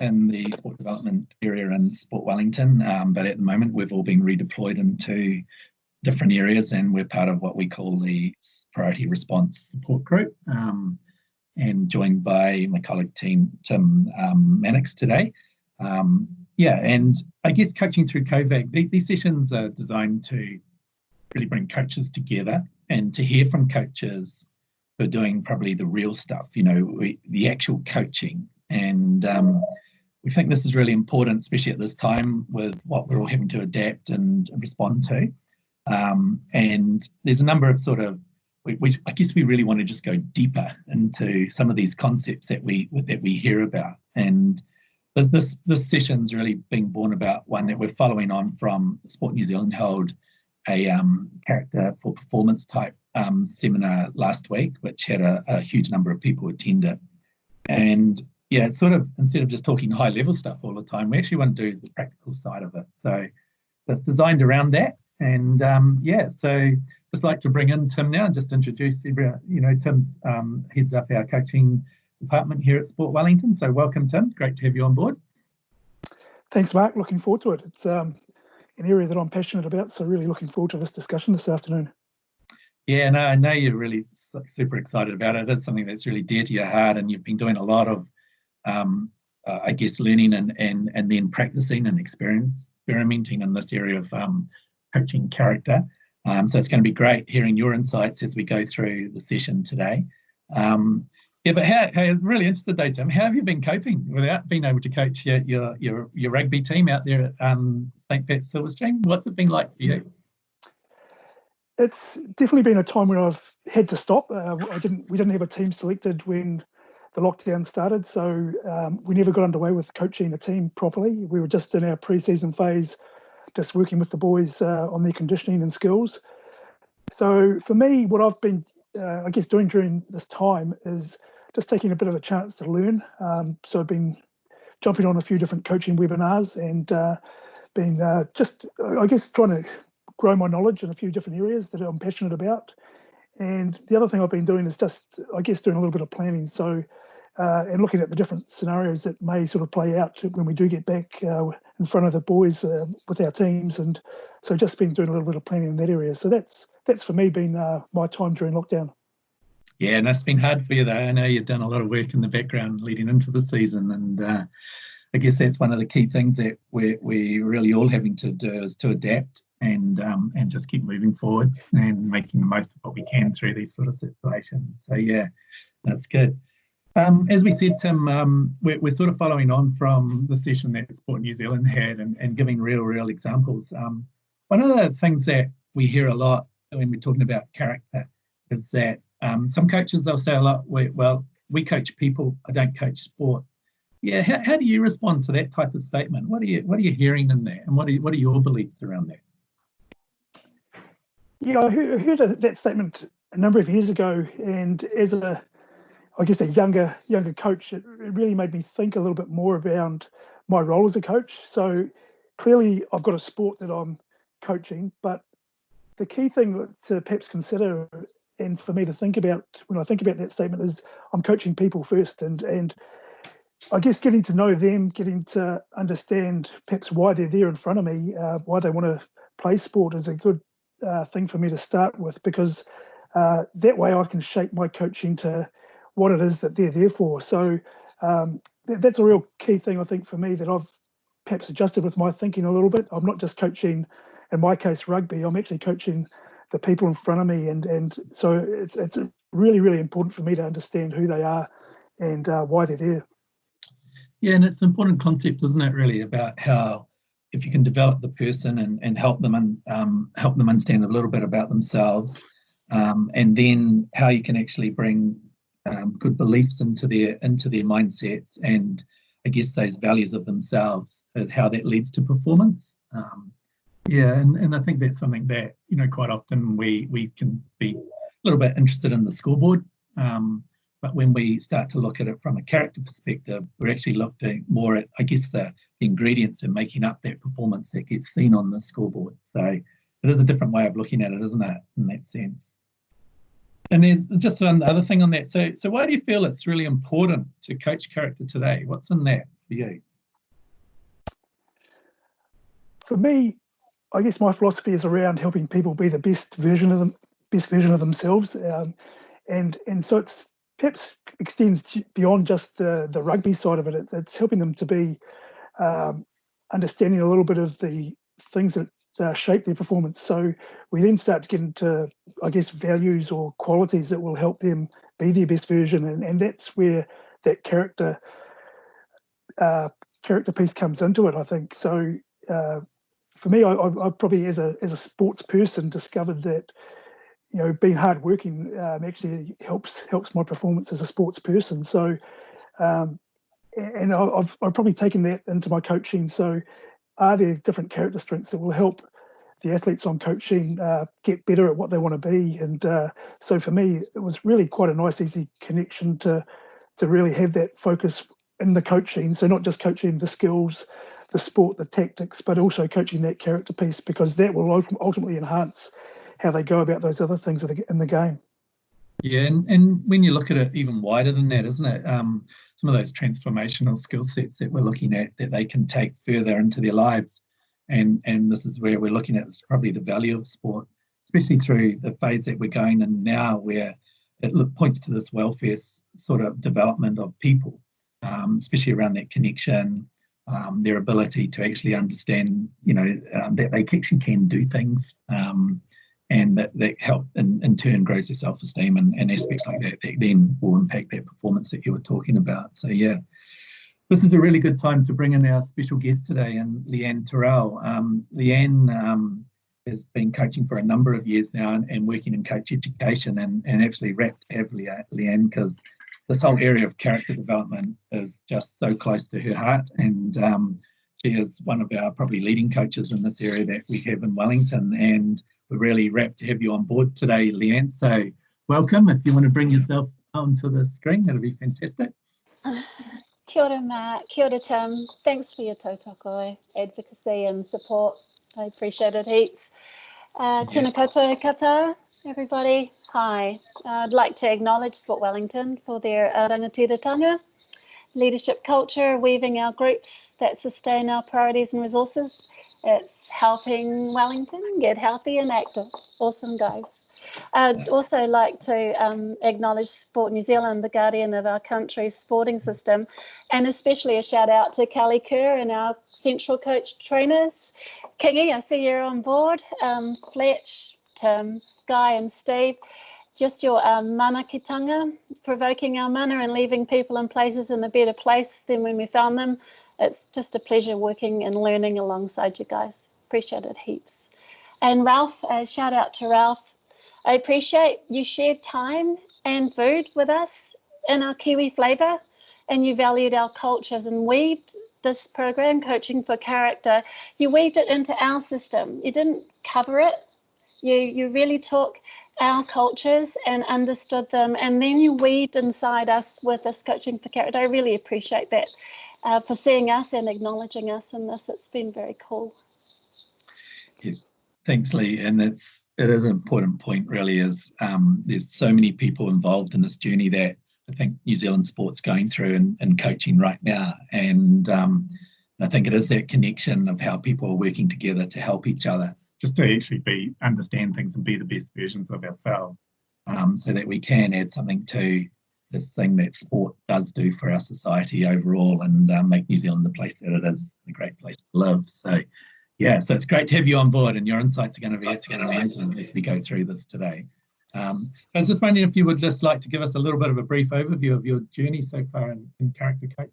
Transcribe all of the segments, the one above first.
in the sport development area in Sport Wellington, but at the moment we've all been redeployed into different areas, and we're part of what we call the Priority Response Support Group, and joined by my colleague Tim Mannix today. And I guess coaching through COVID, these sessions are designed to really bring coaches together and to hear from coaches who are doing probably the real stuff, the actual coaching. And we think this is really important, especially at this time with what we're all having to adapt and respond to. And there's a number of I guess we really want to just go deeper into some of these concepts that we hear about. And this session's really being born about one that we're following on from Sport New Zealand held a character for performance type seminar last week, which had a huge number of people attend it. And yeah, it's instead of just talking high level stuff all the time, we actually want to do the practical side of it. So it's designed around that. And so just like to bring in Tim now and just introduce everyone. Tim's heads up our coaching department here at Sport Wellington. So welcome, Tim. Great to have you on board. Thanks, Mark. Looking forward to it. It's an area that I'm passionate about, so really looking forward to this discussion this afternoon. Yeah, no, I know you're really super excited about it. It's something that's really dear to your heart, and you've been doing a lot of, I guess, learning and then practicing and experimenting in this area of coaching character. So it's going to be great hearing your insights as we go through the session today. But how really interested though, Tim, how have you been coping without being able to coach your rugby team out there at St. Pat's Silverstream? What's it been like for you? It's definitely been a time where I've had to stop. We didn't have a team selected when the lockdown started, so we never got underway with coaching the team properly. We were just in our pre-season phase, just working with the boys on their conditioning and skills. So for me, what I've been, I guess, doing during this time is just taking a bit of a chance to learn. So I've been jumping on a few different coaching webinars and been just, I guess, trying to grow my knowledge in a few different areas that I'm passionate about. And the other thing I've been doing is just, I guess, doing a little bit of planning. So, and looking at the different scenarios that may sort of play out when we do get back in front of the boys with our teams. And so just been doing a little bit of planning in that area. So that's for me been my time during lockdown. Yeah, and it's been hard for you though. I know you've done a lot of work in the background leading into the season, and I guess that's one of the key things that we really all having to do is to adapt and just keep moving forward and making the most of what we can through these sort of situations. So yeah, that's good. As we said, Tim, we're sort of following on from the session that Sport New Zealand had and giving real examples. One of the things that we hear a lot when we're talking about character is that some coaches, they'll say a lot, we coach people, I don't coach sport. Yeah, how do you respond to that type of statement? What are you hearing in that, and what are your beliefs around that? Yeah, I heard that statement a number of years ago, and as a younger coach, it really made me think a little bit more around my role as a coach. So clearly I've got a sport that I'm coaching, but the key thing to perhaps consider and for me to think about when I think about that statement is I'm coaching people first, and I guess getting to know them, getting to understand perhaps why they're there in front of me, why they want to play sport is a good thing for me to start with, because that way I can shape my coaching to what it is that they're there for. So that's a real key thing, I think, for me, that I've perhaps adjusted with my thinking a little bit. I'm not just coaching, in my case, rugby. I'm actually coaching the people in front of me, and so it's really important for me to understand who they are and why they're there. Yeah, and it's an important concept, isn't it, really, about how if you can develop the person and help them understand a little bit about themselves, and then how you can actually bring good beliefs into their mindsets, and I guess those values of themselves, how that leads to performance. And I think that's something that, quite often we can be a little bit interested in the scoreboard, but when we start to look at it from a character perspective, we're actually looking more at, I guess, the ingredients in making up that performance that gets seen on the scoreboard. So it is a different way of looking at it, isn't it, in that sense? And there's just another thing on that. So why do you feel it's really important to coach character today? What's in that for for you? For me, I guess my philosophy is around helping people be the best version of themselves, and so it's perhaps extends beyond just the rugby side of it. It's helping them to be understanding a little bit of the things that shape their performance. So we then start to get into, I guess, values or qualities that will help them be their best version, and that's where that character piece comes into it, I think. So for me, I probably, as a sports person, discovered that being hardworking actually helps my performance as a sports person. So and I've probably taken that into my coaching. So are there different character strengths that will help the athletes I'm coaching get better at what they want to be? And so for me, it was really quite a nice, easy connection to really have that focus in the coaching. So not just coaching the skills, the sport, the tactics, but also coaching that character piece, because that will ultimately enhance how they go about those other things in the game. Yeah, and when you look at it even wider than that, isn't it? Some of those transformational skill sets that we're looking at that they can take further into their lives. And this is where we're looking at probably the value of sport, especially through the phase that we're going in now, where it points to this welfare sort of development of people, especially around that connection, their ability to actually understand, that they actually can do things. And that help in turn grows their self-esteem and aspects like that then will impact that performance that you were talking about. So yeah, this is a really good time to bring in our special guest today, and Leanne Terrell. Leanne has been coaching for a number of years now and working in coach education, and actually wrapped heavily at Leanne, because this whole area of character development is just so close to her heart, and she is one of our probably leading coaches in this area that we have in Wellington, and we're really rapt to have you on board today, Leanne. So welcome. If you want to bring yourself onto the screen, that'll be fantastic. Kia ora, Matt. Kia ora, Tim. Thanks for your tautoko advocacy and support. I appreciate it heaps. Tēnā koutou kata, everybody. Hi. I'd like to acknowledge Sport Wellington for their rangatiratanga, leadership culture, weaving our groups that sustain our priorities and resources. It's helping Wellington get healthy and active. Awesome, guys. I'd also like to acknowledge Sport New Zealand, the guardian of our country's sporting system, and especially a shout out to Kelly Kerr and our central coach trainers. Kingy, I see you're on board. Fletch, Tim, Guy and Steve. Just your manakitanga, provoking our mana and leaving people and places in a better place than when we found them. It's just a pleasure working and learning alongside you guys. Appreciate it heaps. And Ralph, shout out to Ralph. I appreciate you shared time and food with us in our Kiwi flavour, and you valued our cultures and weaved this program, Coaching for Character. You weaved it into our system. You didn't cover it. You really took our cultures and understood them, and then you weaved inside us with this Coaching for Character. I really appreciate that for seeing us and acknowledging us in this. It's been very cool. Yes. Thanks, Lee. And it is an important point, really, is there's so many people involved in this journey that I think New Zealand sport's going through in coaching right now. And I think it is that connection of how people are working together to help each other, just to actually understand things and be the best versions of ourselves, so that we can add something to this thing that sport does do for our society overall, and make New Zealand the place that it is, a great place to live. So yeah, so it's great to have you on board, and your insights are going to be amazing as we go through this today. I was just wondering if you would just like to give us a little bit of a brief overview of your journey so far in character coaching.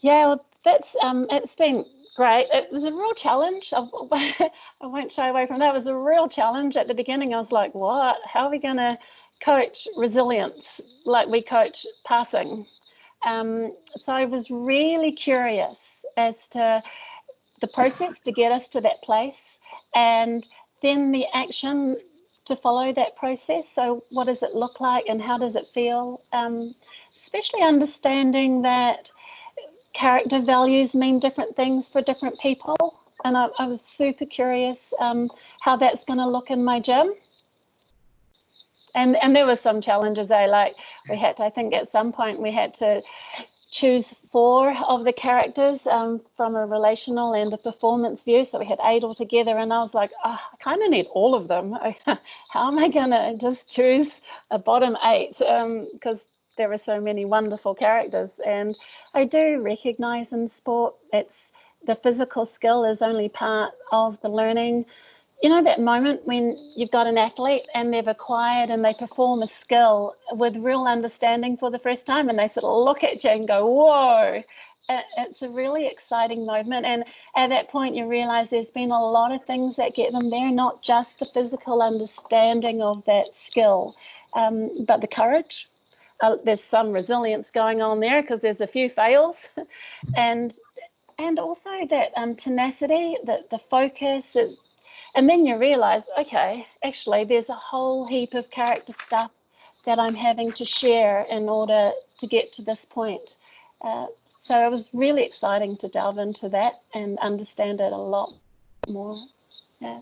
Yeah, well, that's it's been great. It was a real challenge. I won't shy away from that. It was a real challenge at the beginning. I was like, what? How are we going to coach resilience like we coach passing? So I was really curious as to the process to get us to that place, and then the action to follow that process. So what does it look like and how does it feel? Especially understanding that character values mean different things for different people. And I was super curious how that's going to look in my gym. And there were some challenges, like I think at some point we had to choose 4 of the characters from a relational and a performance view. So we had 8 altogether, and I was like, oh, I kind of need all of them. How am I going to just choose a bottom 8? Because there are so many wonderful characters. And I do recognise in sport, it's the physical skill is only part of the learning. You know, that moment when you've got an athlete and they've acquired and they perform a skill with real understanding for the first time, and they sort of look at you and go, whoa, it's a really exciting moment. And at that point, you realize there's been a lot of things that get them there, not just the physical understanding of that skill, but the courage. There's some resilience going on there because there's a few fails. and also that tenacity, the focus, and then you realise, okay, actually, there's a whole heap of character stuff that I'm having to share in order to get to this point. So it was really exciting to delve into that and understand it a lot more. Yeah,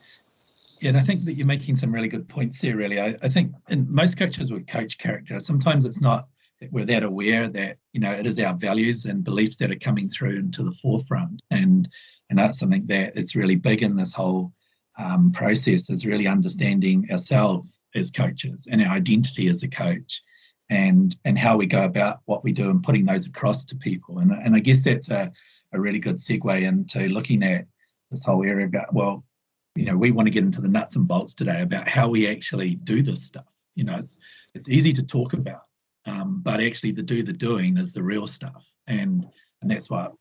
and I think that you're making some really good points there, really. I think most coaches would coach character. Sometimes it's not that we're that aware that, you know, it is our values and beliefs that are coming through into the forefront. And that's something that it's really big in this whole process, is really understanding ourselves as coaches and our identity as a coach, and how we go about what we do and putting those across to people. And I guess that's a really good segue into looking at this whole area about, well, you know, we want to get into the nuts and bolts today about how we actually do this stuff. You know, it's easy to talk about, but actually the doing is the real stuff. And that's what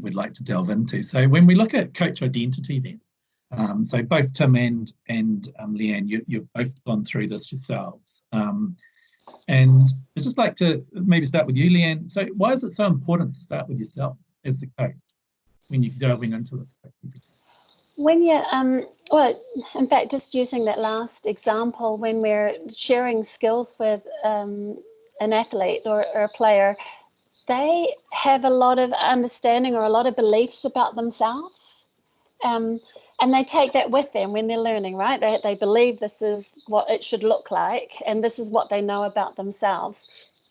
we'd like to delve into. So when we look at coach identity then, so both Tim and Leanne, you've both gone through this yourselves. And I'd just like to maybe start with you, Leanne. So why is it so important to start with yourself as the coach when you're delving into this? When you, well, in fact, just using that last example, when we're sharing skills with an athlete or a player, they have a lot of understanding or a lot of beliefs about themselves. And they take that with them when they're learning, right? They believe this is what it should look like, and this is what they know about themselves.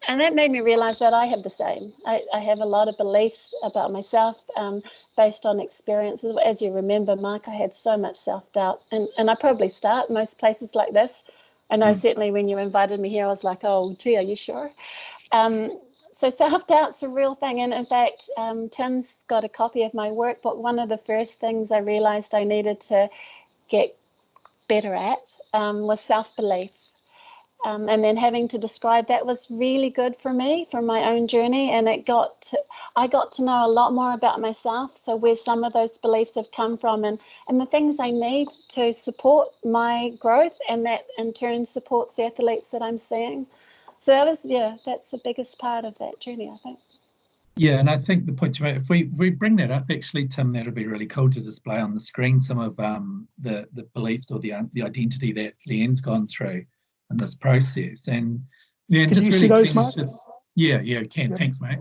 And that made me realize that I have the same. I have a lot of beliefs about myself based on experiences. As you remember, Mark, I had so much self-doubt, and I probably start most places like this. I know certainly when you invited me here, I was like, oh, gee, are you sure? So self-doubt's a real thing. And in fact, Tim's got a copy of my work, but one of the first things I realized I needed to get better at was self-belief. And then having to describe that was really good for me, for my own journey. And I got to know a lot more about myself. So where some of those beliefs have come from, and the things I need to support my growth, and that in turn supports the athletes that I'm seeing. So that's the biggest part of that journey, I think. Yeah, and I think the point you made, if we bring that up, actually, Tim, that'll be really cool to display on the screen some of the beliefs or the identity that Leanne's gone through in this process. And Leanne, just really those, keen Mark? Can. Yep. Thanks, mate.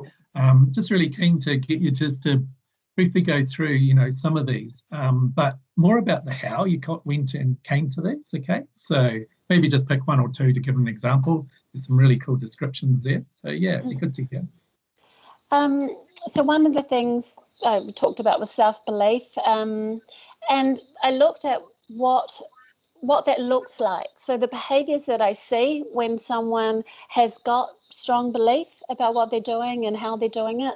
Just really keen to get you just to briefly go through, you know, some of these, but more about the how you went and came to these. Okay, so maybe just pick one or two to give an example. There's some really cool descriptions there. So yeah, it'd be good to hear. So one of the things I talked about was self-belief, and I looked at what that looks like. So the behaviours that I see when someone has got strong belief about what they're doing and how they're doing it.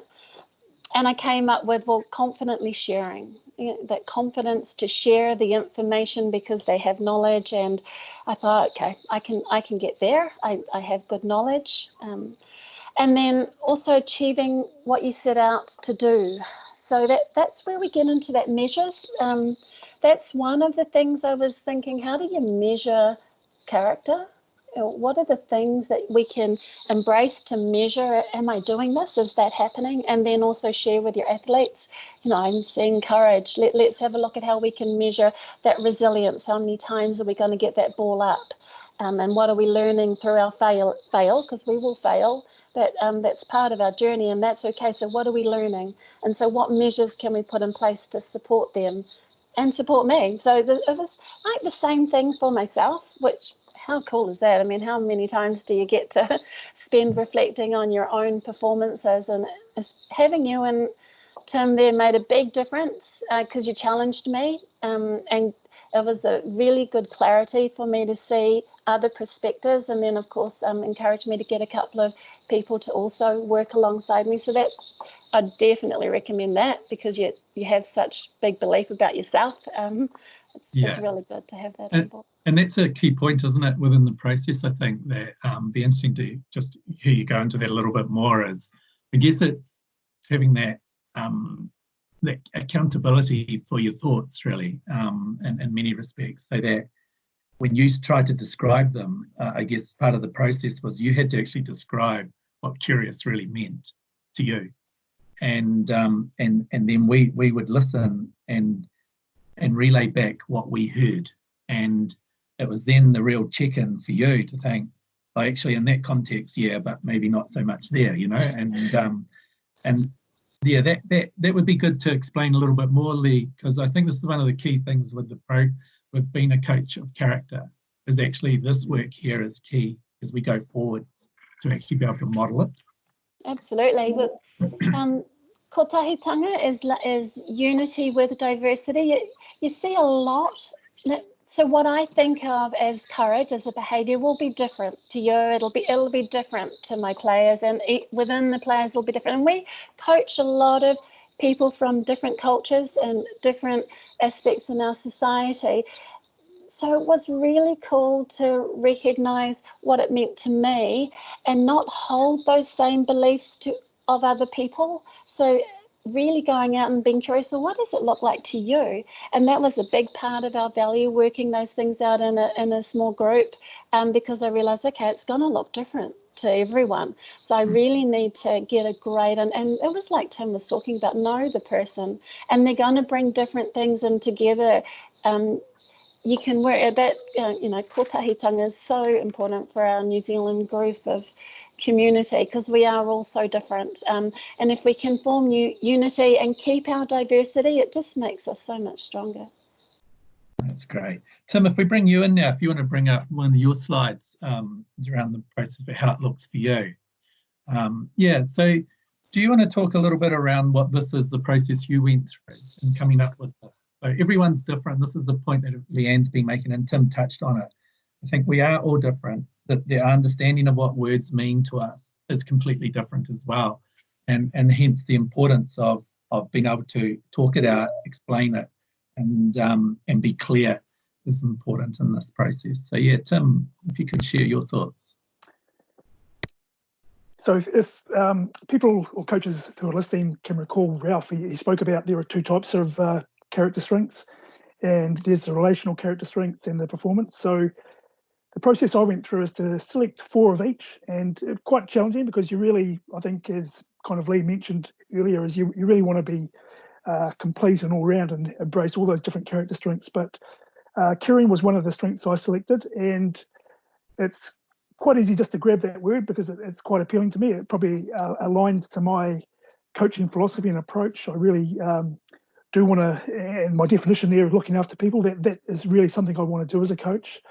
And I came up with, well, confidently sharing, that confidence to share the information because they have knowledge. And I thought, okay, I can get there. I have good knowledge. And then also achieving what you set out to do. So that's where we get into that measures. That's one of the things I was thinking, how do you measure character? What are the things that we can embrace to measure? Am I doing this? Is that happening? And then also share with your athletes, you know, I'm seeing courage. Let's have a look at how we can measure that resilience. How many times are we going to get that ball up? And what are we learning through our fail, because we will fail. That's part of our journey, and that's okay. So what are we learning? And so what measures can we put in place to support them and support me? So it was like the same thing for myself, which how cool is that? I mean, how many times do you get to spend reflecting on your own performances? And having you and Tim there made a big difference because you challenged me, and it was a really good clarity for me to see other perspectives, and then of course encouraged me to get a couple of people to also work alongside me. So that I definitely recommend that, because you have such big belief about yourself. It's really good to have that on board. And that's a key point, isn't it, within the process? I think that be interesting to just hear you go into that a little bit more. Is I guess it's having that that accountability for your thoughts, really, in many respects, so that when you tried to describe them, I guess part of the process was you had to actually describe what curious really meant to you, and then we would listen and relay back what we heard, and it was then the real check-in for you to think, oh, actually in that context, yeah, but maybe not so much there, and yeah, that would be good to explain a little bit more, Lee, because I think this is one of the key things with with being a coach of character, is actually this work here is key as we go forward to actually be able to model it. Absolutely. Look, kotahitanga is unity with diversity. You see a lot. So what I think of as courage as a behaviour will be different to you. It'll be different to my players, and within the players will be different. And we coach a lot of people from different cultures and different aspects in our society. So it was really cool to recognise what it meant to me and not hold those same beliefs of other people. So really going out and being curious, well, what does it look like to you? And that was a big part of our value, working those things out in a small group, because I realised, okay, it's going to look different to everyone. So I really need to get a grade, and it was like Tim was talking about, know the person, and they're going to bring different things in together. You can work at that, kotahitanga is so important for our New Zealand group of community, because we are all so different. And if we can form unity and keep our diversity, it just makes us so much stronger. That's great. Tim, if we bring you in now, if you want to bring up one of your slides around the process of how it looks for you. So do you want to talk a little bit around what this is, the process you went through in coming up with this? So everyone's different. This is the point that Leanne's been making, and Tim touched on it. I think we are all different, that the understanding of what words mean to us is completely different as well. And hence the importance of being able to talk it out, explain it, and be clear is important in this process. So yeah, Tim, if you could share your thoughts. So if people or coaches who are listening can recall, Ralph, he spoke about there are two types of character strengths, and there's the relational character strengths and the performance. So the process I went through is to select 4 of each, and it's quite challenging because you really, I think, as kind of Lee mentioned earlier, is you really want to be complete and all round and embrace all those different character strengths. But caring was one of the strengths I selected, and it's quite easy just to grab that word because it's quite appealing to me. It probably aligns to my coaching philosophy and approach. I really do want to, and my definition there of looking after people, that is really something I want to do as a coach,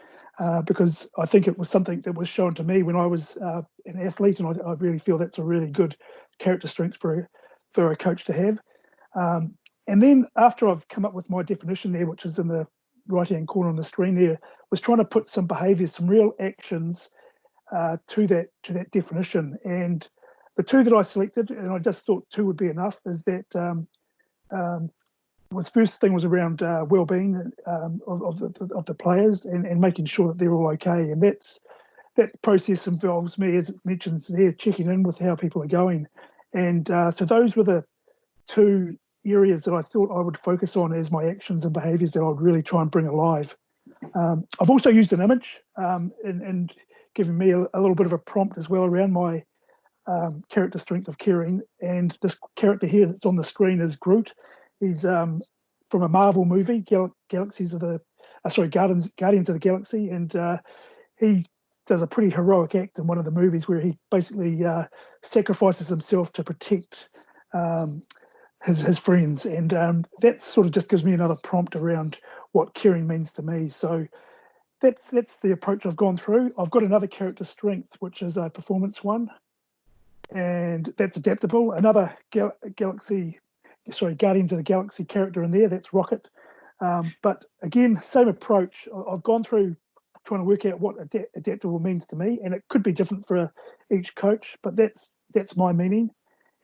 because I think it was something that was shown to me when I was an athlete, and I really feel that's a really good character strength for a coach to have. And then after I've come up with my definition there, which is in the right-hand corner on the screen there, was trying to put some behaviours, some real actions to that definition. And the 2 that I selected, and I just thought 2 would be enough, is that first thing was around well-being of the players and making sure that they're all okay. And that process involves me, as it mentions there, checking in with how people are going. And so those were the 2 areas that I thought I would focus on as my actions and behaviours that I would really try and bring alive. I've also used an image and given me a little bit of a prompt as well around my character strength of caring. And this character here that's on the screen is Groot. He's from a Marvel movie, Guardians of the Galaxy, and he does a pretty heroic act in one of the movies where he basically sacrifices himself to protect his friends, and that sort of just gives me another prompt around what caring means to me. So that's the approach I've gone through. I've got another character strength, which is a performance one, and that's adaptable. Another Guardians of the Galaxy character in there, that's Rocket. But again, same approach. I've gone through trying to work out what adaptable means to me, and it could be different for each coach, but that's my meaning.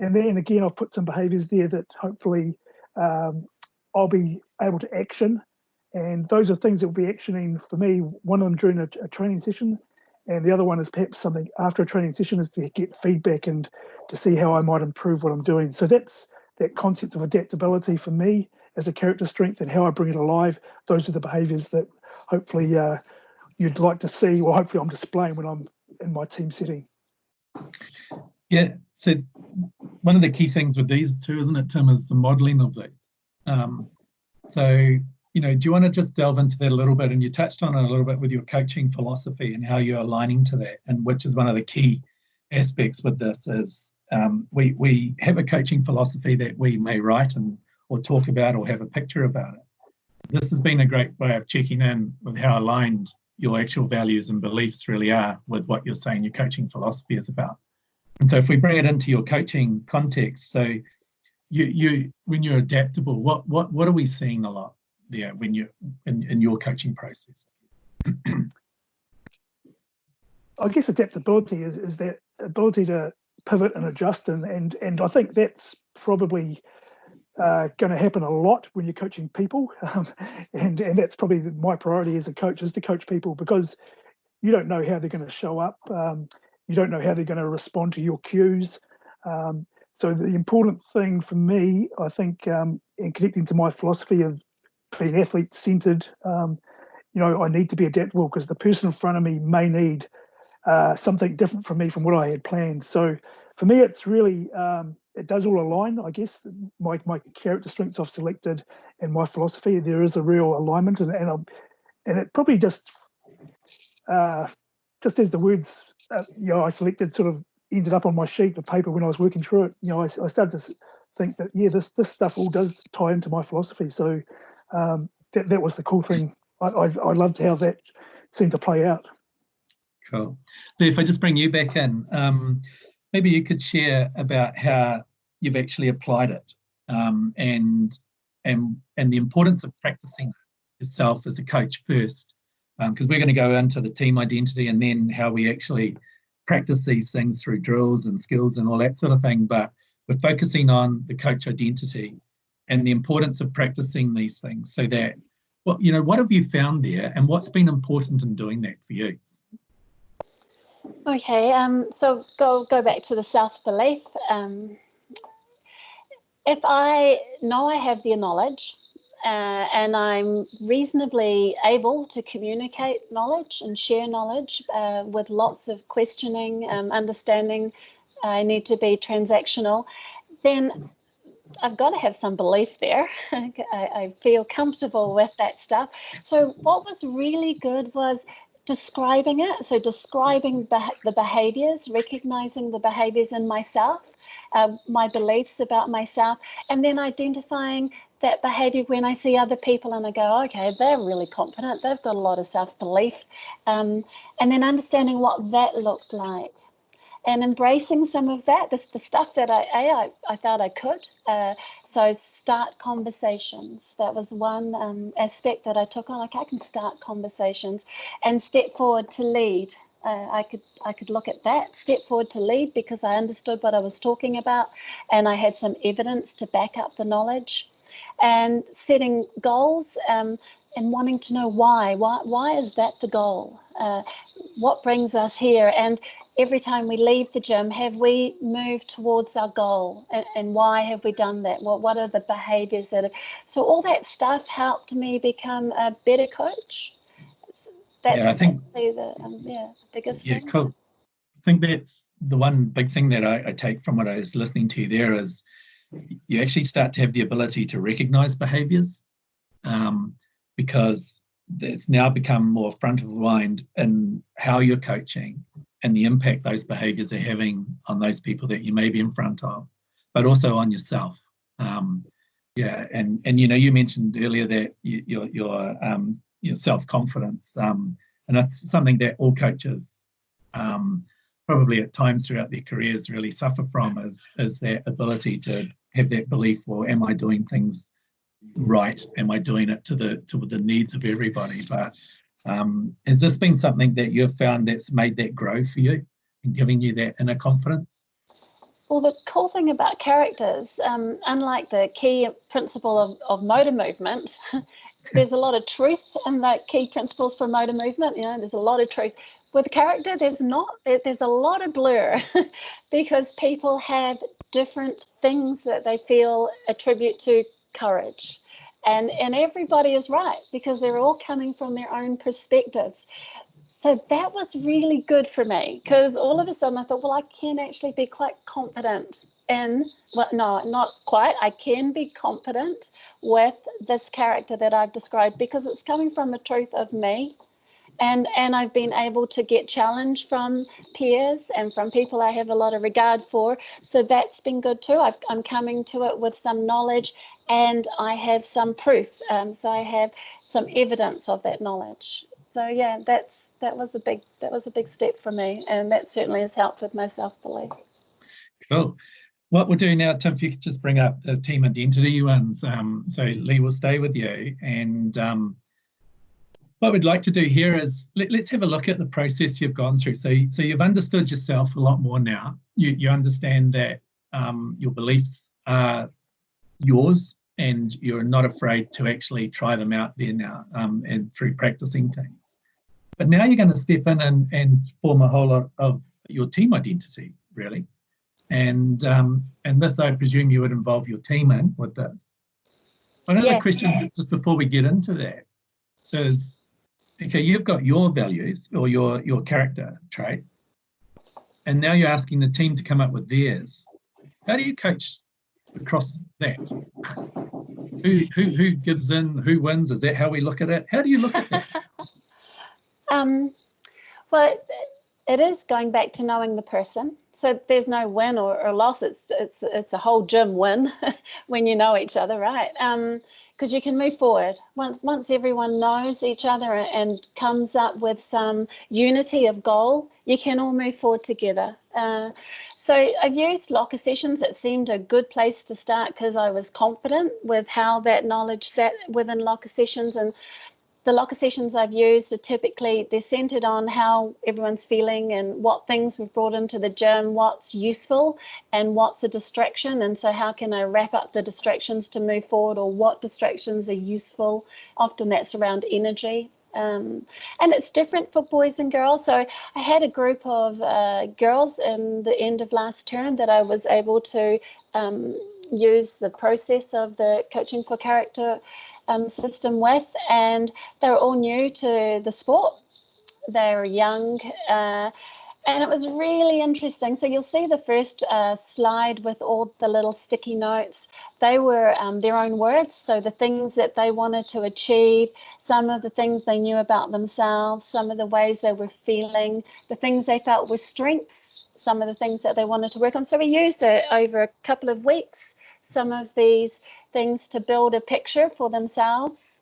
And then again, I've put some behaviours there that hopefully I'll be able to action. And those are things that will be actioning for me. One of them during a training session, and the other one is perhaps something after a training session, is to get feedback and to see how I might improve what I'm doing. So that's that concept of adaptability for me as a character strength, and how I bring it alive. Those are the behaviours that hopefully you'd like to see, or hopefully I'm displaying when I'm in my team setting. Yeah, so one of the key things with these two, isn't it, Tim, is the modelling of these. So, you know, do you want to just delve into that a little bit? And you touched on it a little bit with your coaching philosophy and how you're aligning to that, and which is one of the key aspects with this is we have a coaching philosophy that we may write or talk about or have a picture about it. This has been a great way of checking in with how aligned your actual values and beliefs really are with what you're saying your coaching philosophy is about. And so if we bring it into your coaching context, so you when you're adaptable, what are we seeing a lot there when you're in your coaching process? I guess adaptability is that ability to pivot and adjust, and I think that's probably going to happen a lot when you're coaching people, and that's probably my priority as a coach, is to coach people, because you don't know how they're going to show up. You don't know how they're going to respond to your cues. So the important thing for me, I think, in connecting to my philosophy of being athlete-centered, I need to be adaptable, because the person in front of me may need something different from me from what I had planned. So for me, it's really, it does all align, I guess. My character strengths I've selected and my philosophy, there is a real alignment, and it probably just as the words I selected sort of ended up on my sheet of paper when I was working through it. I started to think that this stuff all does tie into my philosophy. So that was the cool thing. I loved how that seemed to play out. Cool. Lee, if I just bring you back in, maybe you could share about how you've actually applied it, and the importance of practicing yourself as a coach first, because we're going to go into the team identity and then how we actually practice these things through drills and skills and all that sort of thing. But we're focusing on the coach identity and the importance of practicing these things, so that, what have you found there, and what's been important in doing that for you? Okay, so go back to the self-belief. If I know I have the knowledge, and I'm reasonably able to communicate knowledge and share knowledge with lots of questioning, understanding, I need to be transactional, then I've got to have some belief there. I feel comfortable with that stuff. So what was really good was describing it. So describing the behaviours, recognising the behaviours in myself, my beliefs about myself, and then identifying that behaviour when I see other people and I go, okay, they're really confident, they've got a lot of self-belief, and then understanding what that looked like. And embracing some of that, the stuff that I felt I could. So start conversations. That was one aspect that I took on. Like, I can start conversations and step forward to lead. I could look at that, step forward to lead, because I understood what I was talking about and I had some evidence to back up the knowledge. And setting goals and wanting to know why. Why is that the goal? What brings us here? And every time we leave the gym, have we moved towards our goal? And why have we done that? What are the behaviours that have... So all that stuff helped me become a better coach. That's the biggest thing. Cool. I think that's the one big thing that I take from what I was listening to there, is you actually start to have the ability to recognise behaviours, because it's now become more front of mind in how you're coaching and the impact those behaviours are having on those people that you may be in front of, but also on yourself. Yeah, and you mentioned earlier that your self-confidence, and that's something that all coaches probably at times throughout their careers really suffer from, is their ability to have that belief, well, am I doing things right? Am I doing it to the needs of everybody? But has this been something that you've found that's made that grow for you and giving you that inner confidence? Well, the cool thing about characters, unlike the key principle of motor movement, there's a lot of truth in the key principles for motor movement. There's a lot of truth. With character, there's not. There's a lot of blur because people have different things that they feel attribute to courage. And everybody is right because they're all coming from their own perspectives. So that was really good for me because all of a sudden I thought, well, I can actually be quite confident well, no, not quite. I can be confident with this character that I've described because it's coming from the truth of me. And I've been able to get challenged from peers and from people I have a lot of regard for. So that's been good too. I'm coming to it with some knowledge and I have some proof. So I have some evidence of that knowledge. So yeah, that was a big step for me, and that certainly has helped with my self-belief. Cool. What we'll do now, Tim, if you could just bring up the team identity ones. So Lee will stay with you, and what we'd like to do here is let's have a look at the process you've gone through. So you've understood yourself a lot more now. You understand that your beliefs are yours, and you're not afraid to actually try them out there now, and through practicing things. But now you're going to step in and form a whole lot of your team identity, really. And this, I presume, you would involve your team in with this. One of the questions, just before we get into that, is, okay, you've got your values or your character traits, and now you're asking the team to come up with theirs. How do you coach across that? Who gives in, who wins? Is that how we look at it? How do you look at that? Well, it is going back to knowing the person. So there's no win or loss. It's a whole gym win when you know each other, right? Because you can move forward once everyone knows each other and comes up with some unity of goal. You can all move forward together. So I've used locker sessions. It seemed a good place to start because I was confident with how that knowledge sat within locker sessions. And the locker sessions I've used are typically, they're centered on how everyone's feeling and what things we've brought into the gym, what's useful and what's a distraction. And so how can I wrap up the distractions to move forward, or what distractions are useful? Often that's around energy. And it's different for boys and girls. So I had a group of girls in the end of last term that I was able to use the process of the Coaching for Character system with, and they're all new to the sport. They're young, and it was really interesting. So you'll see the first slide with all the little sticky notes. They were their own words, so the things that they wanted to achieve, some of the things they knew about themselves, some of the ways they were feeling, the things they felt were strengths, some of the things that they wanted to work on. So we used it over a couple of weeks, some of these things to build a picture for themselves.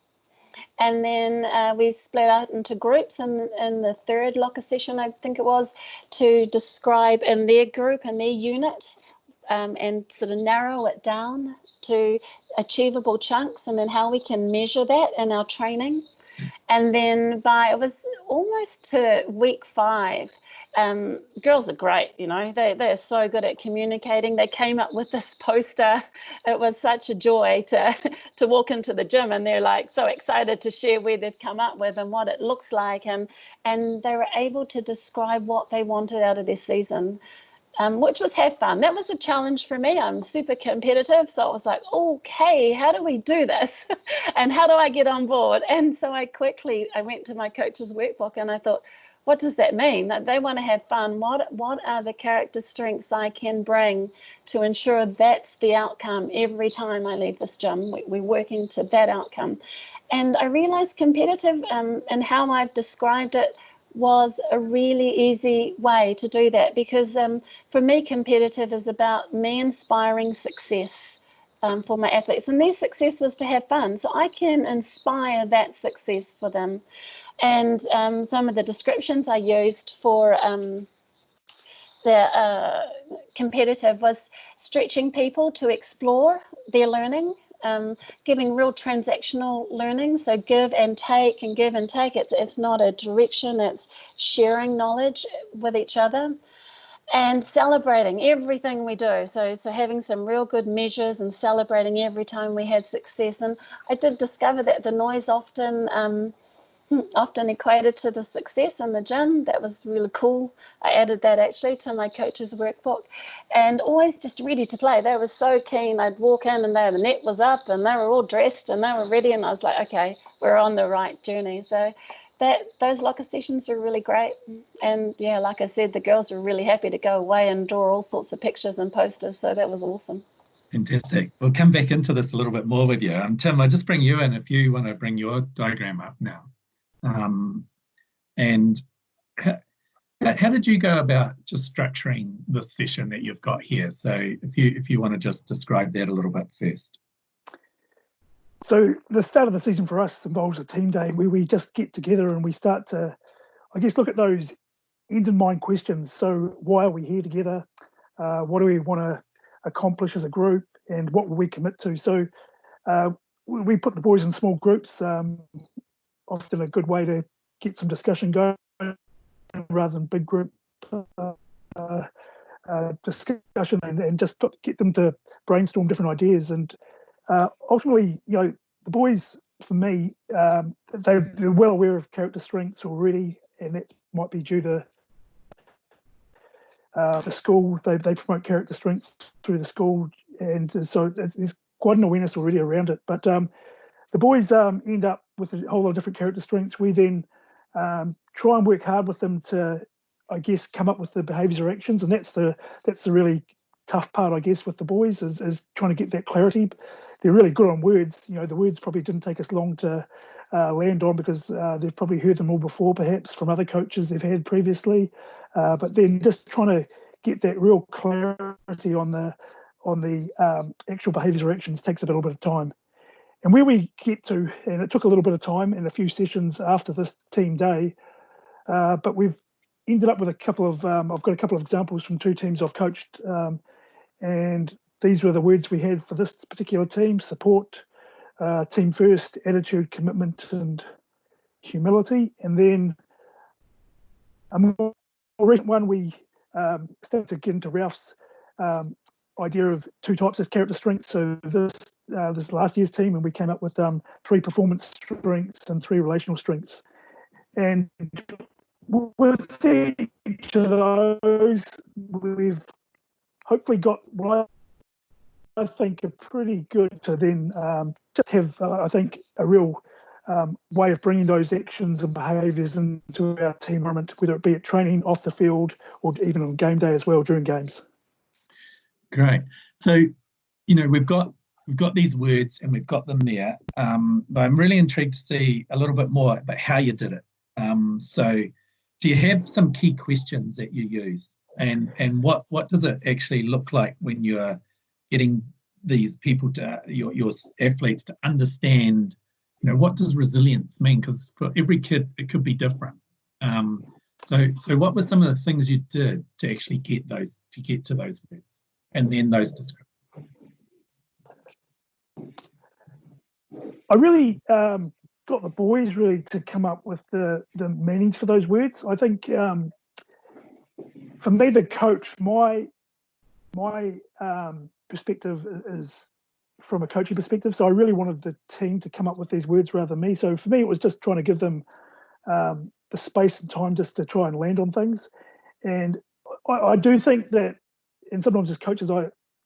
And then we split out into groups in the third locker session, I think it was, to describe in their group and their unit, and sort of narrow it down to achievable chunks, and then how we can measure that in our training. And then it was almost to week 5. Girls are great, they're so good at communicating. They came up with this poster. It was such a joy to walk into the gym, and they're like so excited to share where they've come up with and what it looks like. And they were able to describe what they wanted out of their season. Which was have fun. That was a challenge for me. I'm super competitive. So I was like, okay, how do we do this? And how do I get on board? And so I went to my coach's workbook and I thought, what does that mean? They want to have fun. What are the character strengths I can bring to ensure that's the outcome every time I leave this gym? We're working to that outcome. And I realized competitive and how I've described it was a really easy way to do that, because for me, competitive is about me inspiring success for my athletes, and their success was to have fun. So I can inspire that success for them. And some of the descriptions I used for the competitive was stretching people to explore their learning, giving real transactional learning. So give and take and give and take. It's not a direction, it's sharing knowledge with each other. And celebrating everything we do. So having some real good measures and celebrating every time we had success. And I did discover that the noise often equated to the success in the gym. That was really cool. I added that actually to my coach's workbook, and always just ready to play. They were so keen. I'd walk in and the net was up and they were all dressed and they were ready, and I was like, okay, we're on the right journey. So those locker sessions were really great. And yeah, like I said, the girls were really happy to go away and draw all sorts of pictures and posters. So that was awesome. Fantastic. We'll come back into this a little bit more with you. Tim, I'll just bring you in if you want to bring your diagram up now. And how did you go about just structuring this session that you've got here? So if you want to just describe that a little bit first. So the start of the season for us involves a team day where we just get together and we start to, I guess, look at those end in mind questions. So why are we here together? What do we want to accomplish as a group, and what will we commit to? So we put the boys in small groups, often a good way to get some discussion going rather than big group discussion, and just get them to brainstorm different ideas. And ultimately, the boys, for me, they're well aware of character strengths already, and that might be due to the school. They promote character strengths through the school, and so there's quite an awareness already around it. But the boys end up with a whole lot of different character strengths. We then try and work hard with them to, I guess, come up with the behaviours or actions, and that's the really tough part, I guess, with the boys is trying to get that clarity. They're really good on words. The words probably didn't take us long to land on, because they've probably heard them all before, perhaps from other coaches they've had previously. But then just trying to get that real clarity on the actual behaviours or actions takes a little bit of time. And where we get to, and it took a little bit of time and a few sessions after this team day, but we've ended up with a couple of, I've got a couple of examples from two teams I've coached, and these were the words we had for this particular team: support, team first, attitude, commitment, and humility. And then a more recent one, we started to get into Ralph's idea of two types of character strengths. So this last year's team, and we came up with 3 performance strengths and 3 relational strengths. And with each of those, we've hopefully got what I think are pretty good to then just have, I think, a real way of bringing those actions and behaviours into our team environment, whether it be at training, off the field, or even on game day as well during games. Great. So, we've got these words and we've got them there, but I'm really intrigued to see a little bit more about how you did it. So do you have some key questions that you use, and what does it actually look like when you're getting these people to your athletes to understand, what does resilience mean? Because for every kid it could be different. So what were some of the things you did to actually get to those words and then those descriptions? I really got the boys really to come up with the meanings for those words. I think for me, the coach, my perspective is from a coaching perspective. So I really wanted the team to come up with these words rather than me. So for me, it was just trying to give them the space and time just to try and land on things. And I do think that, and sometimes as coaches,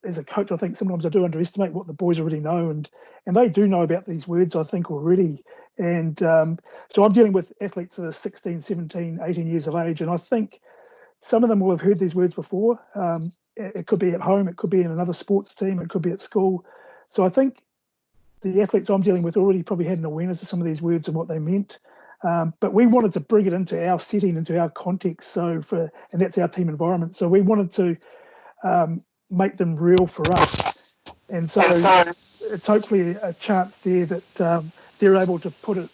as a coach, I think sometimes I do underestimate what the boys already know, and they do know about these words, I think, already. And so I'm dealing with athletes that are 16, 17, 18 years of age, and I think some of them will have heard these words before. It could be at home, it could be in another sports team, it could be at school. So I think the athletes I'm dealing with already probably had an awareness of some of these words and what they meant. But we wanted to bring it into our setting, into our context. And that's our team environment. So we wanted to make them real for us. And so it's hopefully a chance there that they're able to put it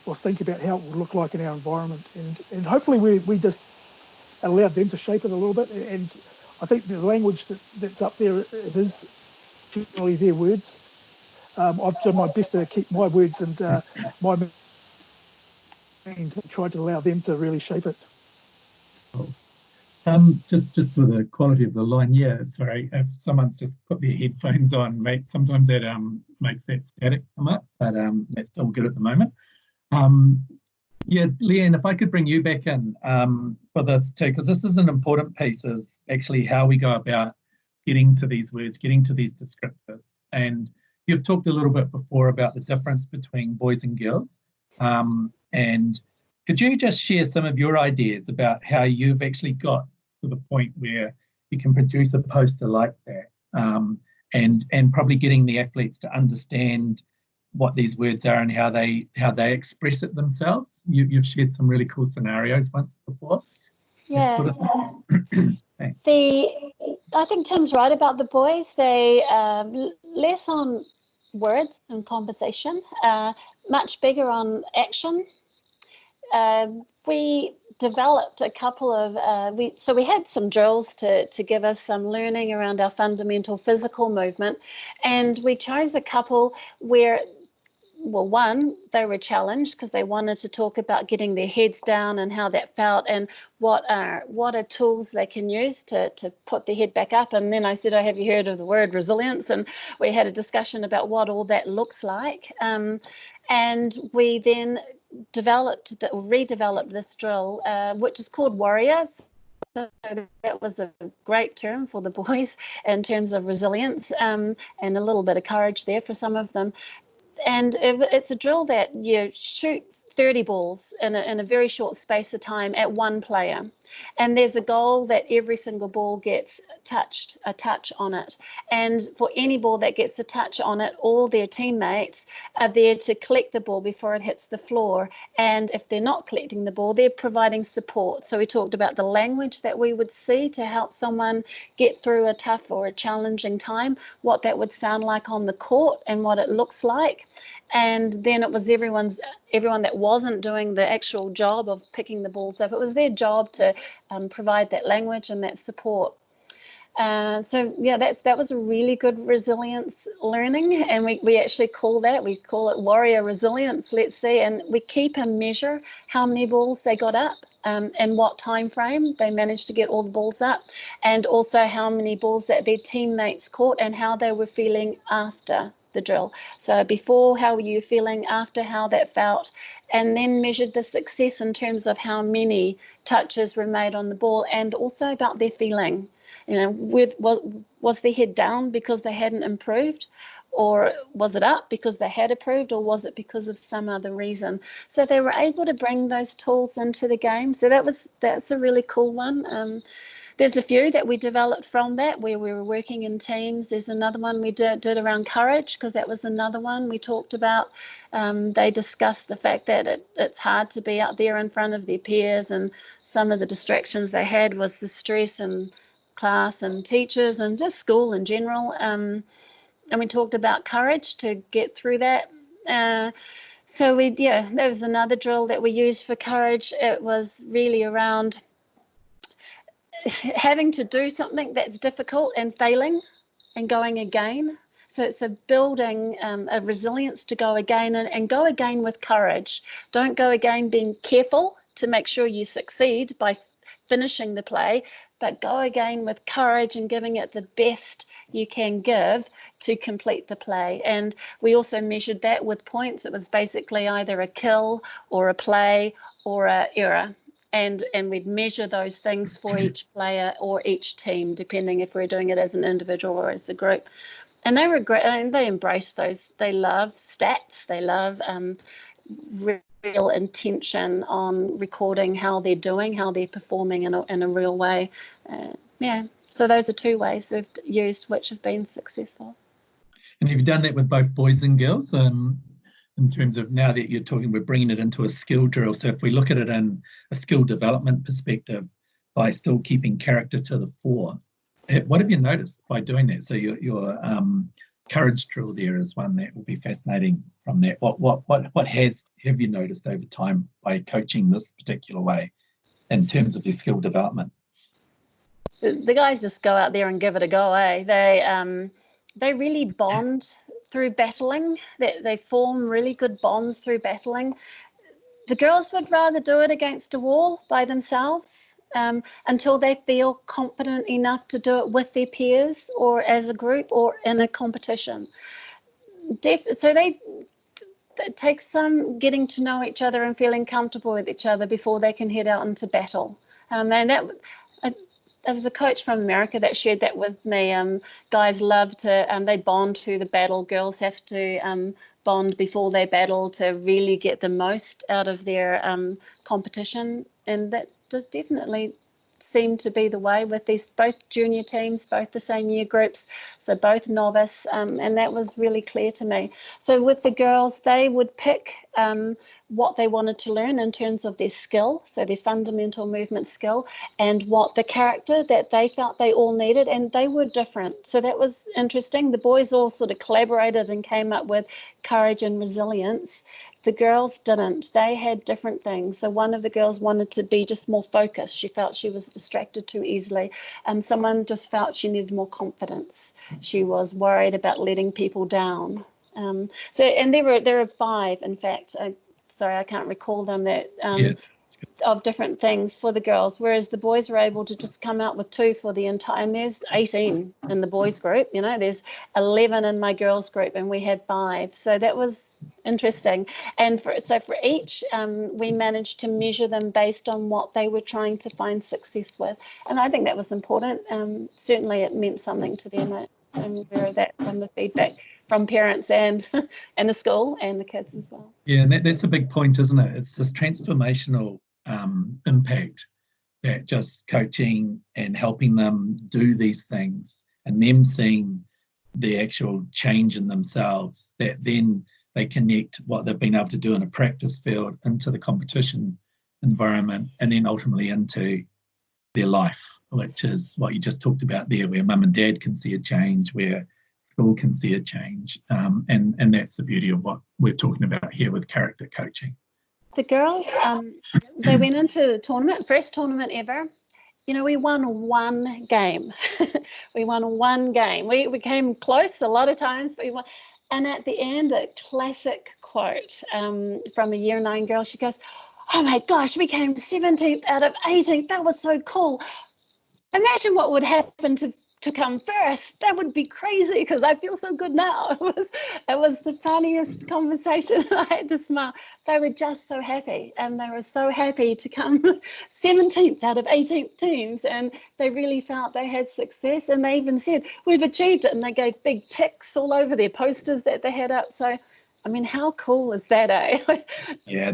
or think about how it will look like in our environment. And hopefully we just allow them to shape it a little bit. And I think the language that's up there, it is generally their words. I've done my best to keep my words and my means, and tried to allow them to really shape it. Just for the quality of the line, yeah, sorry, if someone's just put their headphones on, mate, sometimes that makes that static come up, but that's all good at the moment. Yeah, Leanne, if I could bring you back in for this too, because this is an important piece, is actually how we go about getting to these words, getting to these descriptors. And you've talked a little bit before about the difference between boys and girls. And could you just share some of your ideas about how you've actually got to the point where you can produce a poster like that, and probably getting the athletes to understand what these words are and how they express it themselves? You've shared some really cool scenarios once before. Yeah. Sort of I think Tim's right about the boys. They less on words and conversation, much bigger on action. We developed a couple of we had some drills to give us some learning around our fundamental physical movement, and we chose a couple where, well, one, they were challenged because they wanted to talk about getting their heads down and how that felt, and what are tools they can use to put their head back up. And then I said, have you heard of the word resilience? And we had a discussion about what all that looks like. And we then redeveloped this drill, which is called Warriors. So that was a great term for the boys in terms of resilience, and a little bit of courage there for some of them. And it's a drill that you shoot 30 balls in a very short space of time at one player. And there's a goal that every single ball gets a touch on it. And for any ball that gets a touch on it, all their teammates are there to collect the ball before it hits the floor. And if they're not collecting the ball, they're providing support. So we talked about the language that we would see to help someone get through a tough or a challenging time, what that would sound like on the court and what it looks like. And then it was everyone that wasn't doing the actual job of picking the balls up. It was their job to provide that language and that support. So yeah, that was a really good resilience learning, and we actually call it warrior resilience. Let's see, and we keep a measure how many balls they got up, and what time frame they managed to get all the balls up, and also how many balls that their teammates caught and how they were feeling after the drill. So before, how were you feeling? After, how that felt? And then measured the success in terms of how many touches were made on the ball, and also about their feeling. You know, was their head down because they hadn't improved, or was it up because they had improved, or was it because of some other reason? So they were able to bring those tools into the game. So that's a really cool one. There's a few that we developed from that where we were working in teams. There's another one we did around courage, because that was another one we talked about. They discussed the fact that it's hard to be out there in front of their peers, and some of the distractions they had was the stress and class and teachers and just school in general. And we talked about courage to get through that. So there was another drill that we used for courage. It was really around having to do something that's difficult and failing and going again. So building a resilience to go again, and go again with courage. Don't go again being careful to make sure you succeed by finishing the play, but go again with courage and giving it the best you can give to complete the play. And we also measured that with points. It was basically either a kill or a play or an error. And we'd measure those things for each player or each team, depending if we're doing it as an individual or as a group. And they were great, and they embraced those. They love stats. They love real intention on recording how they're doing, how they're performing in a real way. So those are two ways we've used which have been successful. And have you done that with both boys and girls? In terms of, now that you're talking, we're bringing it into a skill drill. So if we look at it in a skill development perspective, by still keeping character to the fore, What have you noticed by doing that? So your courage drill there is one that will be fascinating from that. What have you noticed over time by coaching this particular way in terms of their skill development? The guys just go out there and give it a go, eh? They really bond through battling. They form really good bonds through battling. The girls would rather do it against a wall by themselves until they feel confident enough to do it with their peers or as a group or in a competition. So it takes some getting to know each other and feeling comfortable with each other before they can head out into battle. And there was a coach from America that shared that with me. Guys love to, they bond through the battle. Girls have to bond before they battle to really get the most out of their competition. And that does definitely seem to be the way with these both junior teams, both the same year groups, so both novice, and that was really clear to me. So with the girls, they would pick what they wanted to learn in terms of their skill, so their fundamental movement skill, and what the character that they felt they all needed, and they were different. So that was interesting. The boys all sort of collaborated and came up with courage and resilience. The girls didn't. They had different things. So one of the girls wanted to be just more focused. She felt she was distracted too easily. Someone just felt she needed more confidence. She was worried about letting people down. And there are 5, in fact. Sorry, I can't recall them, that of different things for the girls, whereas the boys were able to just come out with 2 for the entire, and there's 18 in the boys group, there's 11 in my girls group, and we had 5. So that was interesting. And for each, we managed to measure them based on what they were trying to find success with. And I think that was important. Certainly it meant something to them. I'm aware of that from the feedback from parents and the school and the kids as well. Yeah, and that's a big point, isn't it? It's this transformational impact that just coaching and helping them do these things and them seeing the actual change in themselves, that then they connect what they've been able to do in a practice field into the competition environment and then ultimately into their life, which is what you just talked about there, where mum and dad can see a change, where school can see a change. And that's the beauty of what we're talking about here with character coaching. The girls, they went into the tournament, first tournament ever. We won 1 game. We won 1 game. We came close a lot of times, but we won. And at the end, a classic quote from a year 9 girl. She goes, "Oh my gosh, we came 17th out of 18th. That was so cool. Imagine what would happen to come first. That would be crazy because I feel so good now." It was the funniest conversation. I had to smile. They were just so happy, and they were so happy to come 17th out of 18 teams, and they really felt they had success. And they even said, "We've achieved it," and they gave big ticks all over their posters that they had up. So, I mean, how cool is that, eh? Yeah,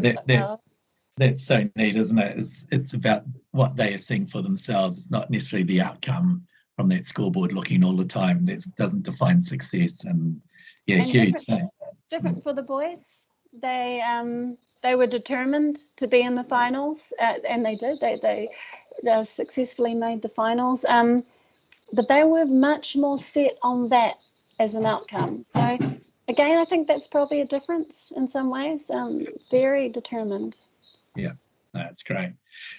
that's so neat, isn't it? It's about what they are seeing for themselves. It's not necessarily the outcome from that scoreboard looking all the time. That doesn't define success. And huge. Different for the boys. They were determined to be in the finals, and they did. They successfully made the finals. But they were much more set on that as an outcome. So again, I think that's probably a difference in some ways. Very determined. Yeah, that's great.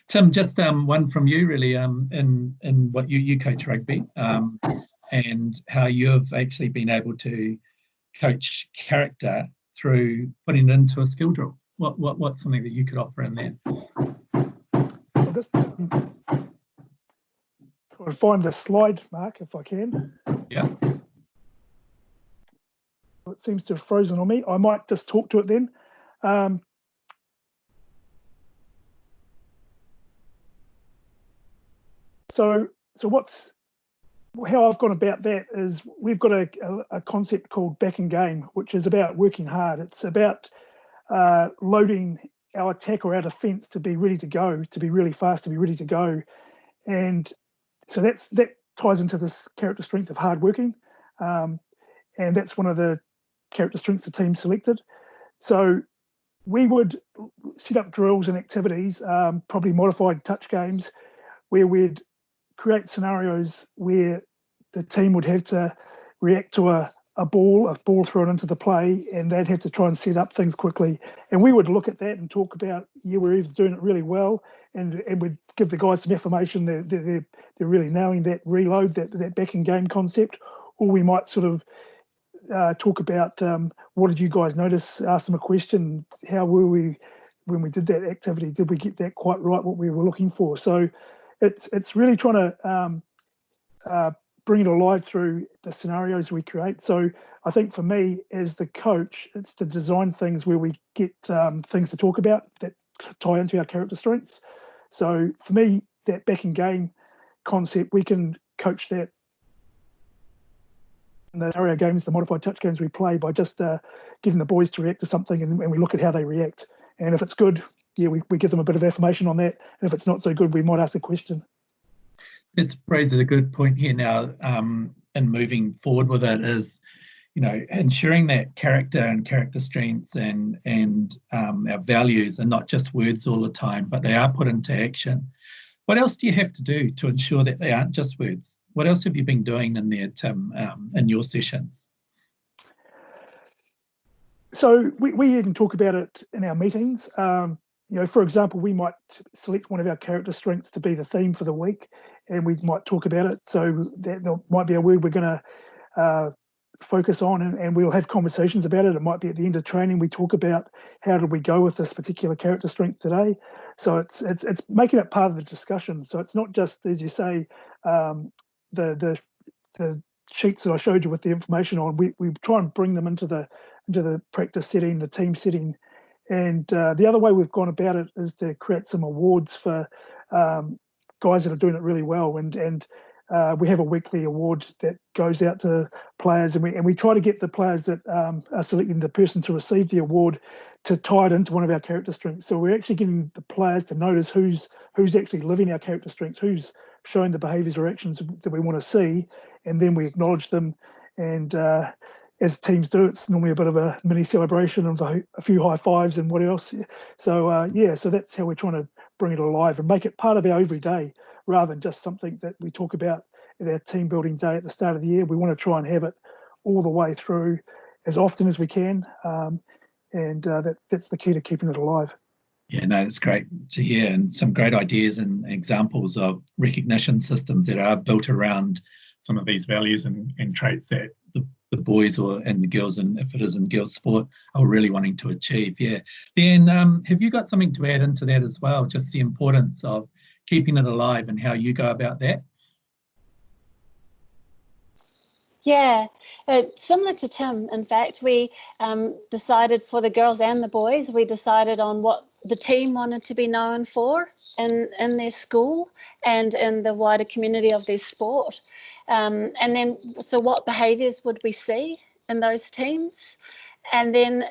Tim, just one from you really, in what you coach rugby, and how you've actually been able to coach character through putting it into a skill drill. What's something that you could offer in there? I'll just try to find the slide, Mark, if I can. Yeah. It seems to have frozen on me. I might just talk to it then. So how I've gone about that is we've got a concept called back and game, which is about working hard. It's about loading our attack or our defence to be ready to go, to be really fast, to be ready to go. And so that ties into this character strength of hard working. And that's one of the character strengths the team selected. So we would set up drills and activities, probably modified touch games, where we'd create scenarios where the team would have to react to a ball thrown into the play, and they'd have to try and set up things quickly. And we would look at that and talk about, we're either doing it really well, and we'd give the guys some affirmation that they're really nailing that reload, that back in game concept, or we might sort of talk about what did you guys notice, ask them a question, how were we when we did that activity, did we get that quite right, what we were looking for? So it's really trying to bring it alive through the scenarios we create. So I think for me as the coach, it's to design things where we get things to talk about that tie into our character strengths. So for me, that back in game concept, we can coach that in the scenario games, the modified touch games we play, by just getting the boys to react to something, and we look at how they react. And if it's good, we give them a bit of affirmation on that. And if it's not so good, we might ask a question. It's raises a good point here now, and moving forward with it is, ensuring that character and character strengths and our values are not just words all the time, but they are put into action. What else do you have to do to ensure that they aren't just words? What else have you been doing in there, Tim, in your sessions? So we even talk about it in our meetings. For example, we might select one of our character strengths to be the theme for the week, and we might talk about it. So that might be a word we're going to focus on, and we'll have conversations about it. It might be at the end of training, we talk about how did we go with this particular character strength today. So it's making it part of the discussion. So it's not just, as you say, the sheets that I showed you with the information on. We try and bring them into the practice setting, the team setting. And the other way we've gone about it is to create some awards for guys that are doing it really well. And we have a weekly award that goes out to players, and we try to get the players that are selecting the person to receive the award to tie it into one of our character strengths. So we're actually getting the players to notice who's actually living our character strengths, who's showing the behaviours or actions that we want to see, and then we acknowledge them. And as teams do, it's normally a bit of a mini celebration of a few high fives and what else. So so that's how we're trying to bring it alive and make it part of our everyday, rather than just something that we talk about at our team building day at the start of the year. We want to try and have it all the way through as often as we can, and that's the key to keeping it alive. Yeah, no, it's great to hear, and some great ideas and examples of recognition systems that are built around some of these values and traits that the boys and the girls, and if it is in girls sport, are really wanting to achieve. Yeah. Then have you got something to add into that as well, just the importance of keeping it alive and how you go about that? Yeah, similar to Tim, in fact, we decided for the girls and the boys, we decided on what the team wanted to be known for in their school and in the wider community of their sport. And then, so what behaviours would we see in those teams? And then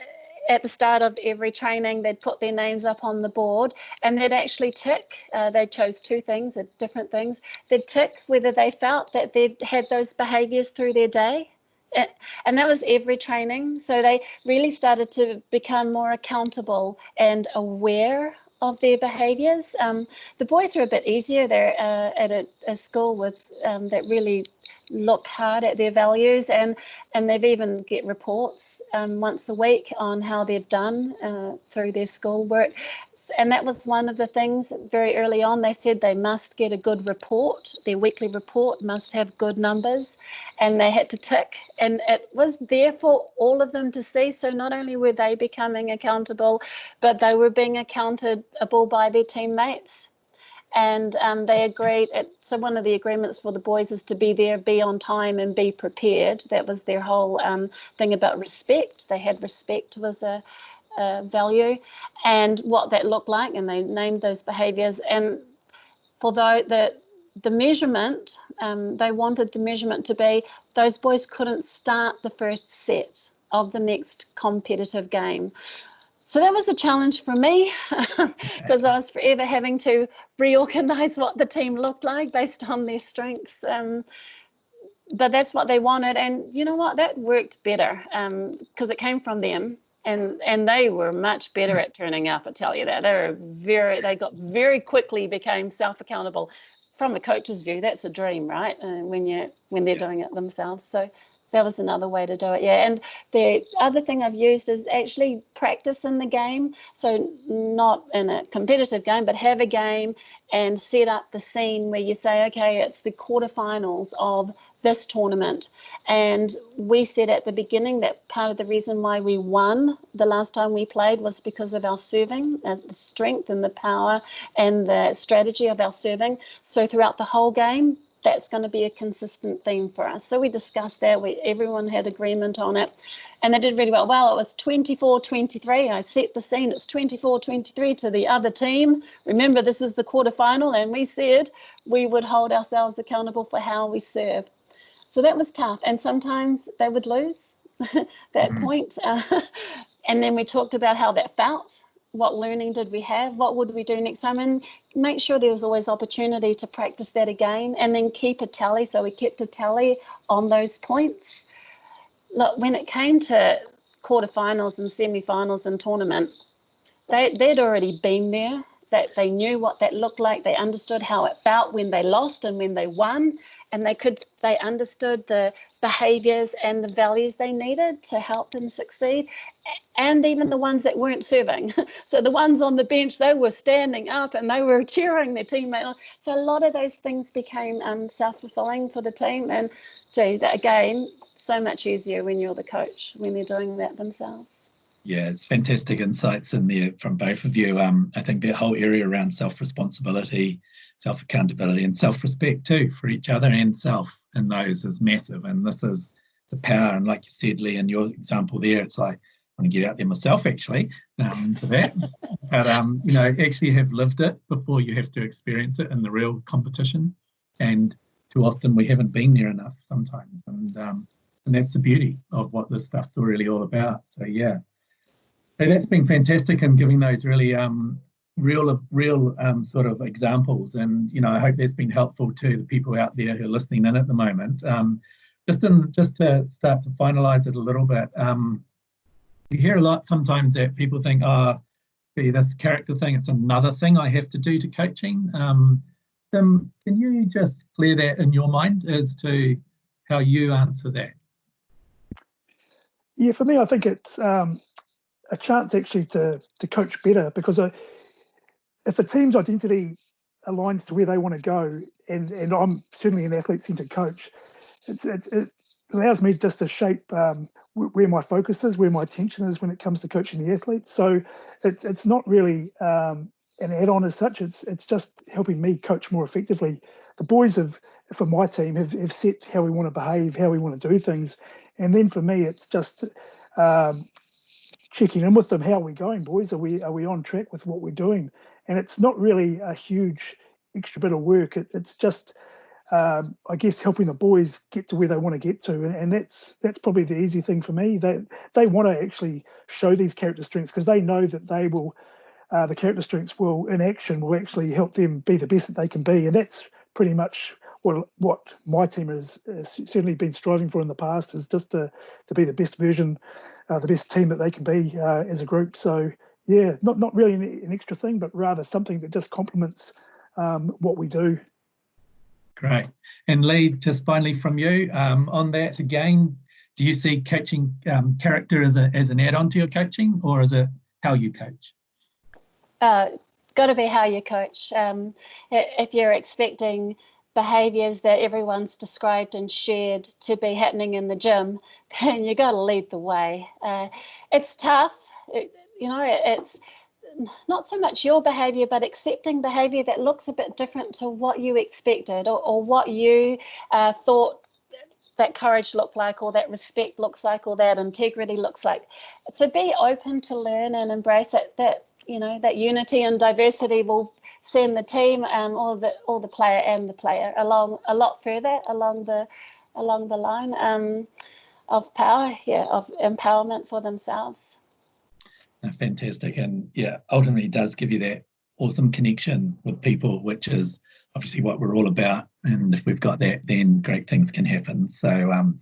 at the start of every training, they'd put their names up on the board and they'd actually tick. They chose two things, different things. They'd tick whether they felt that they'd had those behaviours through their day. And that was every training. So they really started to become more accountable and aware of their behaviours. The boys are a bit easier. They're at a school with that really look hard at their values, and they've even get reports once a week on how they've done through their schoolwork. And that was one of the things very early on. They said they must get a good report. Their weekly report must have good numbers, and they had to tick, and it was there for all of them to see. So not only were they becoming accountable, but they were being accountable by their teammates. And they agreed. So one of the agreements for the boys is to be there, be on time, and be prepared. That was their whole thing about respect. They had respect was a value, and what that looked like, and they named those behaviours. And for the measurement, they wanted the measurement to be those boys couldn't start the first set of the next competitive game. So that was a challenge for me because I was forever having to reorganise what the team looked like based on their strengths. But that's what they wanted. And you know what? That worked better because it came from them. And they were much better at turning up, I tell you that. They got very quickly became self-accountable from a coach's view, that's a dream, right? When they're doing it themselves. So that was another way to do it, yeah. And the other thing I've used is actually practice in the game. So not in a competitive game, but have a game and set up the scene where you say, okay, it's the quarterfinals of this tournament. And we said at the beginning that part of the reason why we won the last time we played was because of our serving, the strength and the power and the strategy of our serving. So throughout the whole game, that's going to be a consistent theme for us. So we discussed that. Everyone had agreement on it. And they did really well. Well, it was 24-23. I set the scene. It's 24-23 to the other team. Remember, this is the quarterfinal. And we said we would hold ourselves accountable for how we serve. So that was tough. And sometimes they would lose that point. And then we talked about how that felt. What learning did we have? What would we do next time? And make sure there was always opportunity to practice that again, and then keep a tally. So we kept a tally on those points. Look, when it came to quarterfinals and semi-finals and tournament, they'd already been there. That they knew what that looked like. They understood how it felt when they lost and when they won, and they understood the behaviours and the values they needed to help them succeed, and even the ones that weren't serving. So the ones on the bench, they were standing up and they were cheering their teammate on. So a lot of those things became self-fulfilling for the team, and gee, that again, so much easier when you're the coach, when they're doing that themselves. Yeah, it's fantastic insights in there from both of you. I think that whole area around self-responsibility, self-accountability and self-respect too for each other and self in those is massive. And this is the power. And like you said, Lee, in your example there, it's like, I want to get out there myself actually into that. But, actually have lived it before you have to experience it in the real competition. And too often we haven't been there enough sometimes. And that's the beauty of what this stuff's really all about. So, yeah. So that's been fantastic in giving those really real sort of examples, and I hope that's been helpful to the people out there who are listening in at the moment. Just to start to finalise it a little bit, we hear a lot sometimes that people think, this character thing, it's another thing I have to do to coaching. Tim, can you just clear that in your mind as to how you answer that? Yeah, for me, I think it's a chance actually to coach better, because if the team's identity aligns to where they want to go, and I'm certainly an athlete-centered coach, it allows me just to shape where my focus is, where my attention is when it comes to coaching the athletes. So it's not really an add-on as such. It's just helping me coach more effectively. The boys for my team have set how we want to behave, how we want to do things, and then for me it's just checking in with them. How are we going, boys? Are we on track with what we're doing? And it's not really a huge extra bit of work. It's just I guess helping the boys get to where they want to get to, and that's probably the easy thing for me. They want to actually show these character strengths, because they know that they will the character strengths will in action will actually help them be the best that they can be, and that's pretty much what my team has certainly been striving for in the past, is just to be the best version, the best team that they can be as a group. So yeah, not really an extra thing, but rather something that just complements what we do. Great. And Lee, just finally from you on that again, do you see coaching character as an add-on to your coaching, or is it how you coach? Got to be how you coach. If you're expecting behaviours that everyone's described and shared to be happening in the gym, then you got to lead the way. It's tough. It's not so much your behaviour, but accepting behaviour that looks a bit different to what you expected, or what you thought that courage looked like, or that respect looks like, or that integrity looks like. So be open to learn and embrace it. That unity and diversity will send the team, all the player and the player along a lot further along the line of power, of empowerment for themselves. Fantastic. And yeah, ultimately it does give you that awesome connection with people, which is obviously what we're all about. And if we've got that, then great things can happen. So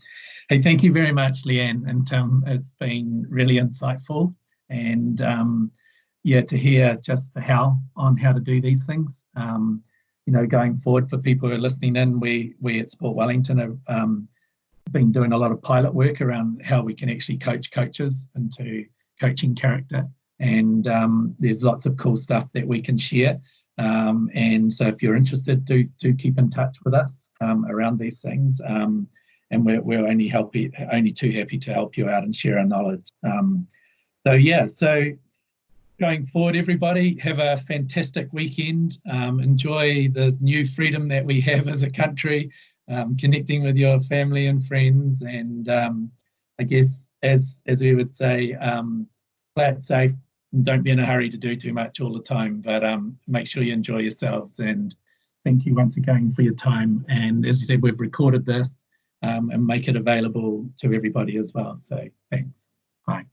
hey, thank you very much, Leanne and Tim. It's been really insightful, and to hear just the how to do these things. going forward for people who are listening in, we at Sport Wellington have been doing a lot of pilot work around how we can actually coach coaches into coaching character. And there's lots of cool stuff that we can share. And so if you're interested, do keep in touch with us around these things. And we're only too happy to help you out and share our knowledge. So going forward, everybody, have a fantastic weekend. Enjoy the new freedom that we have as a country, connecting with your family and friends. And I guess, as we would say, play it safe. Don't be in a hurry to do too much all the time, but make sure you enjoy yourselves. And thank you once again for your time. And as you said, we've recorded this and make it available to everybody as well. So thanks. Bye.